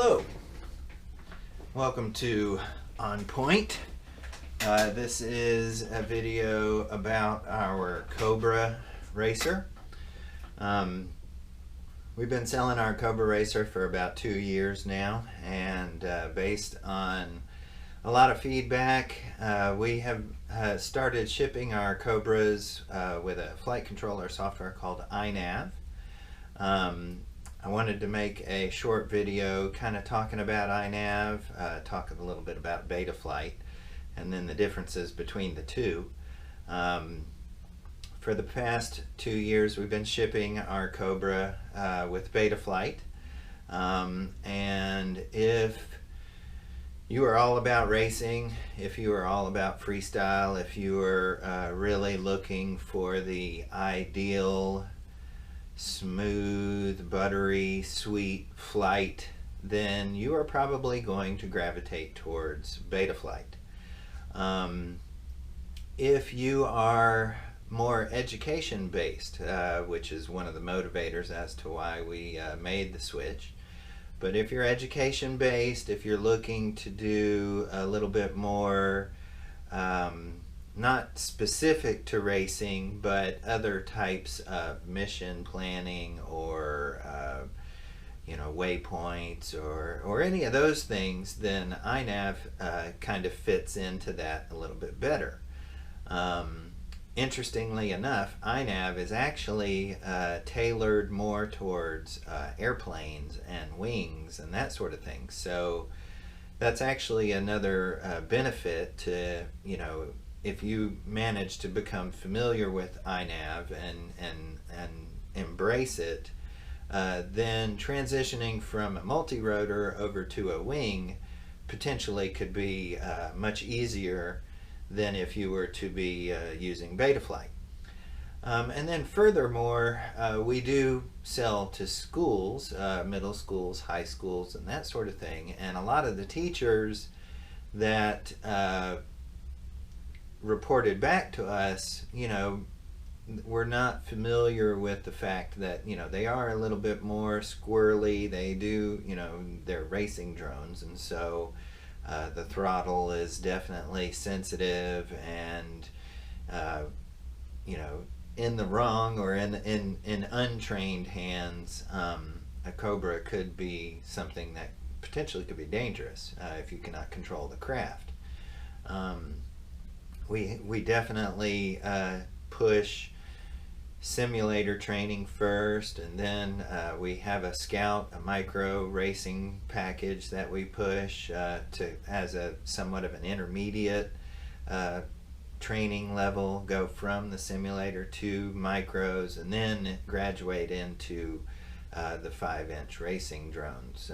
Hello, welcome to On Point. This is a video about our Cobra racer. We've been selling our Cobra racer for about 2 years now, and based on a lot of feedback, we have started shipping our Cobras with a flight controller software called INAV. I wanted to make a short video kind of talking about INAV, talking a little bit about BetaFlight, and then the differences between the two. For the past 2 years we've been shipping our Cobra with BetaFlight, and if you are all about racing, if you are all about freestyle, if you are really looking for the ideal smooth, buttery, sweet flight, then you are probably going to gravitate towards BetaFlight. If you are more education based, which is one of the motivators as to why we made the switch, but if you're education based, if you're looking to do a little bit more not specific to racing, but other types of mission planning or waypoints or any of those things, then INAV kind of fits into that a little bit better. Interestingly enough, INAV is actually tailored more towards airplanes and wings and that sort of thing. So that's actually another benefit to, if you manage to become familiar with INAV and embrace it, then transitioning from a multi-rotor over to a wing potentially could be much easier than if you were to be using BetaFlight. And then furthermore, we do sell to schools, middle schools, high schools, and that sort of thing, and a lot of the teachers that reported back to us, we're not familiar with the fact that, they are a little bit more squirrely. They do, they're racing drones, and so the throttle is definitely sensitive, and, in the wrong or in untrained hands, a Cobra could be something that potentially could be dangerous if you cannot control the craft. We definitely push simulator training first, and then we have a Scout, a micro racing package that we push as a somewhat of an intermediate training level, go from the simulator to micros, and then graduate into the 5-inch racing drones.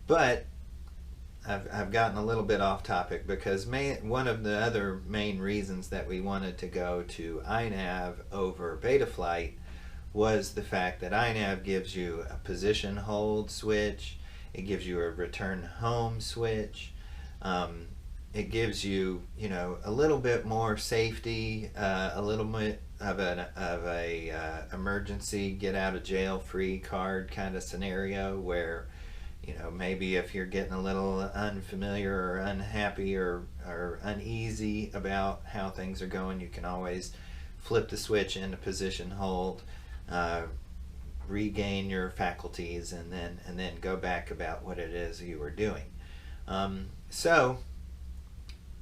But I've gotten a little bit off topic, because one of the other main reasons that we wanted to go to INAV over BetaFlight was the fact that INAV gives you a position hold switch, it gives you a return home switch, it gives you, a little bit more safety, a little bit of a emergency get out of jail free card kind of scenario, where maybe if you're getting a little unfamiliar or unhappy or uneasy about how things are going, you can always flip the switch into position hold, regain your faculties, and then go back about what it is you were doing. So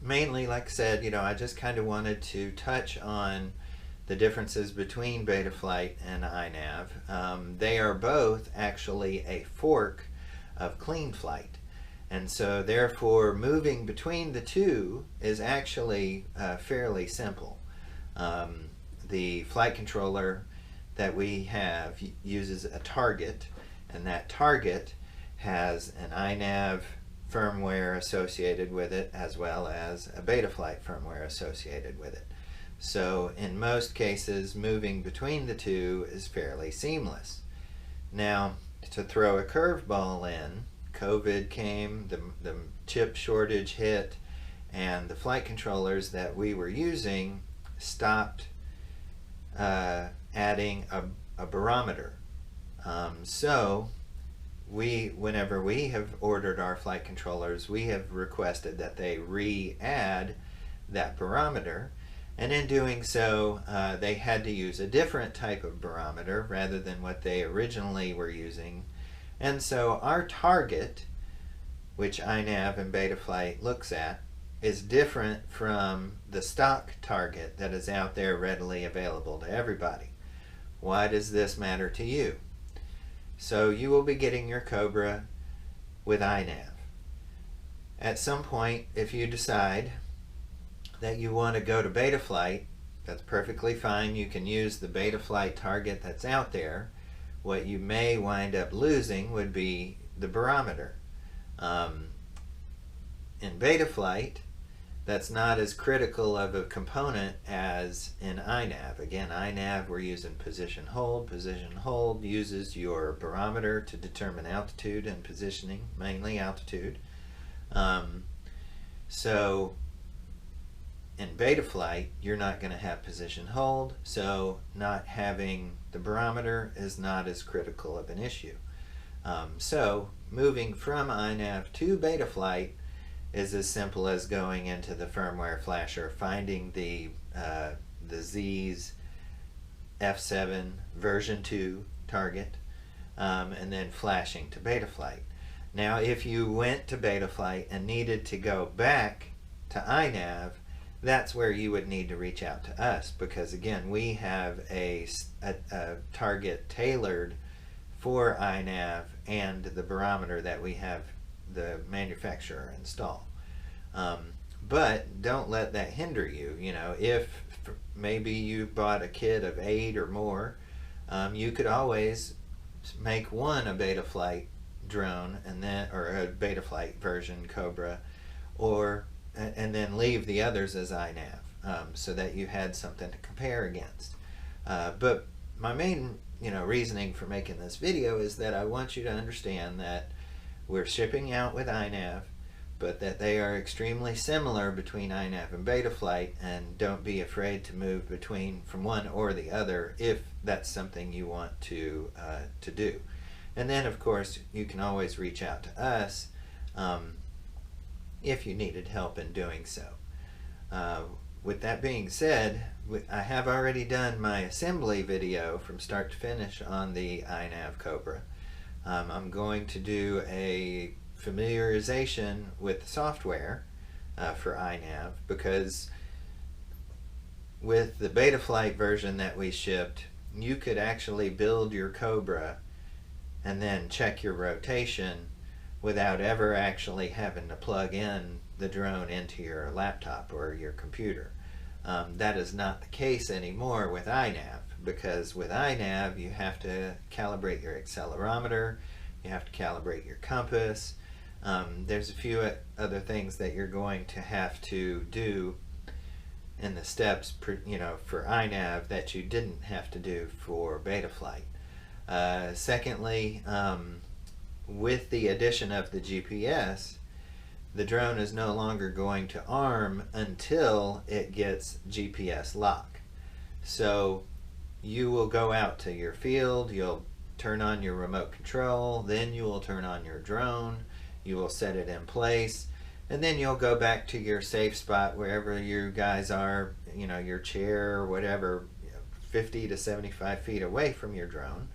mainly, like I said, I just kind of wanted to touch on the differences between BetaFlight and INAV. They are both actually a fork of clean flight, and so therefore moving between the two is actually fairly simple. The flight controller that we have uses a target, and that target has an INAV firmware associated with it, as well as a BetaFlight firmware associated with it. So in most cases, moving between the two is fairly seamless. Now, to throw a curveball in, COVID came, the chip shortage hit, and the flight controllers that we were using stopped adding a barometer. So whenever we have ordered our flight controllers, we have requested that they re-add that barometer, and in doing so they had to use a different type of barometer rather than what they originally were using. And so our target, which INAV and BetaFlight looks at, is different from the stock target that is out there readily available to everybody. Why does this matter to you? So you will be getting your Cobra with INAV. At some point, if you decide that you want to go to BetaFlight, that's perfectly fine. You can use the BetaFlight target that's out there. What you may wind up losing would be the barometer. In BetaFlight, that's not as critical of a component as in INAV. Again, INAV, we're using position hold. Position hold uses your barometer to determine altitude and positioning, mainly altitude. So in BetaFlight, you're not going to have position hold, so not having the barometer is not as critical of an issue. So moving from INAV to BetaFlight is as simple as going into the firmware flasher, finding the Z's F7 version 2 target, and then flashing to BetaFlight. Now if you went to BetaFlight and needed to go back to INAV, that's where you would need to reach out to us, because again, we have a target tailored for INAV and the barometer that we have the manufacturer install. But don't let that hinder you. You know, if maybe you bought a kit of 8 or more, you could always make one a BetaFlight drone and then, or a BetaFlight version Cobra, and then leave the others as INAV, so that you had something to compare against. But my main reasoning for making this video is that I want you to understand that we're shipping out with INAV, but that they are extremely similar between INAV and BetaFlight, and don't be afraid to move from one or the other if that's something you want to do. And then of course you can always reach out to us if you needed help in doing so. With that being said, I have already done my assembly video from start to finish on the INAV Cobra. I'm going to do a familiarization with the software for INAV, because with the BetaFlight version that we shipped, you could actually build your Cobra and then check your rotation without ever actually having to plug in the drone into your laptop or your computer. That is not the case anymore with INAV, because with INAV you have to calibrate your accelerometer, you have to calibrate your compass. There's a few other things that you're going to have to do in the steps for INAV that you didn't have to do for BetaFlight. Secondly, with the addition of the GPS, the drone is no longer going to arm until it gets GPS lock. So you will go out to your field, you'll turn on your remote control, then you will turn on your drone, you will set it in place, and then you'll go back to your safe spot wherever you guys are, your chair or whatever, 50 to 75 feet away from your drone.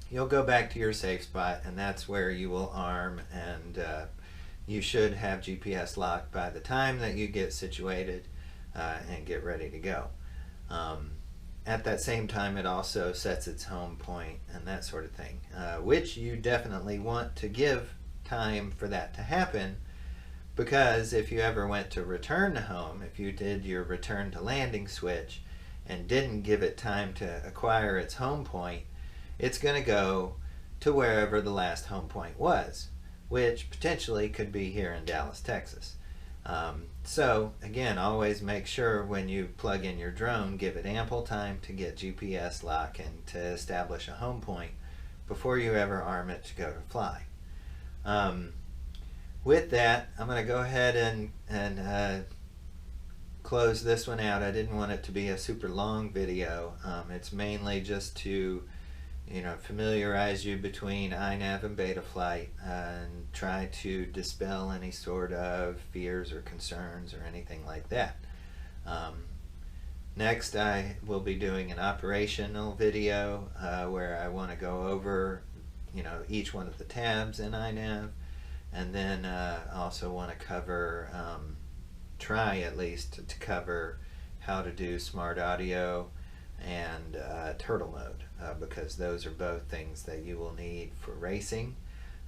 You'll go back to your safe spot, and that's where you will arm, and you should have GPS lock by the time that you get situated and get ready to go. At that same time, it also sets its home point and that sort of thing, which you definitely want to give time for that to happen, because if you ever went to return to home, if you did your return to landing switch and didn't give it time to acquire its home point, it's going to go to wherever the last home point was, which potentially could be here in Dallas, Texas. So again, always make sure when you plug in your drone, give it ample time to get GPS lock and to establish a home point before you ever arm it to go to fly. With that, I'm going to go ahead and close this one out. I didn't want it to be a super long video. It's mainly just to familiarize you between INAV and BetaFlight, and try to dispel any sort of fears or concerns or anything like that. Next, I will be doing an operational video where I want to go over each one of the tabs in INAV, and then also want to cover, try at least to cover how to do smart audio and turtle mode, because those are both things that you will need for racing.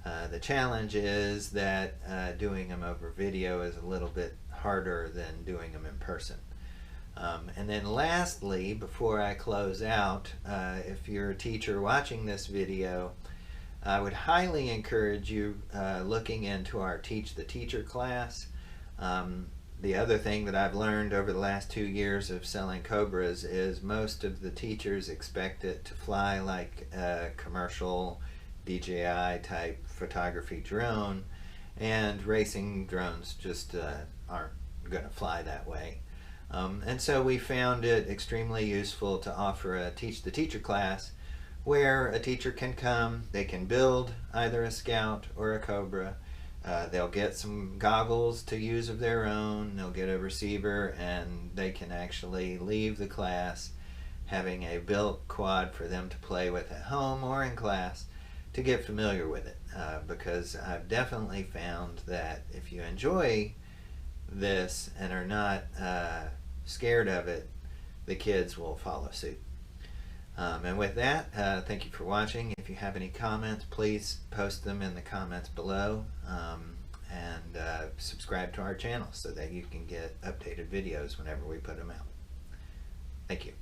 The challenge is that doing them over video is a little bit harder than doing them in person. And then lastly, before I close out, if you're a teacher watching this video, I would highly encourage you looking into our Teach the Teacher class. The other thing that I've learned over the last 2 years of selling Cobras is most of the teachers expect it to fly like a commercial DJI type photography drone, and racing drones just aren't going to fly that way. And so we found it extremely useful to offer a Teach the Teacher class where a teacher can come, they can build either a Scout or a Cobra. They'll get some goggles to use of their own, they'll get a receiver, and they can actually leave the class having a built quad for them to play with at home or in class to get familiar with it. Because I've definitely found that if you enjoy this and are not scared of it, the kids will follow suit. And with that, thank you for watching. If you have any comments, please post them in the comments below, and subscribe to our channel so that you can get updated videos whenever we put them out. Thank you.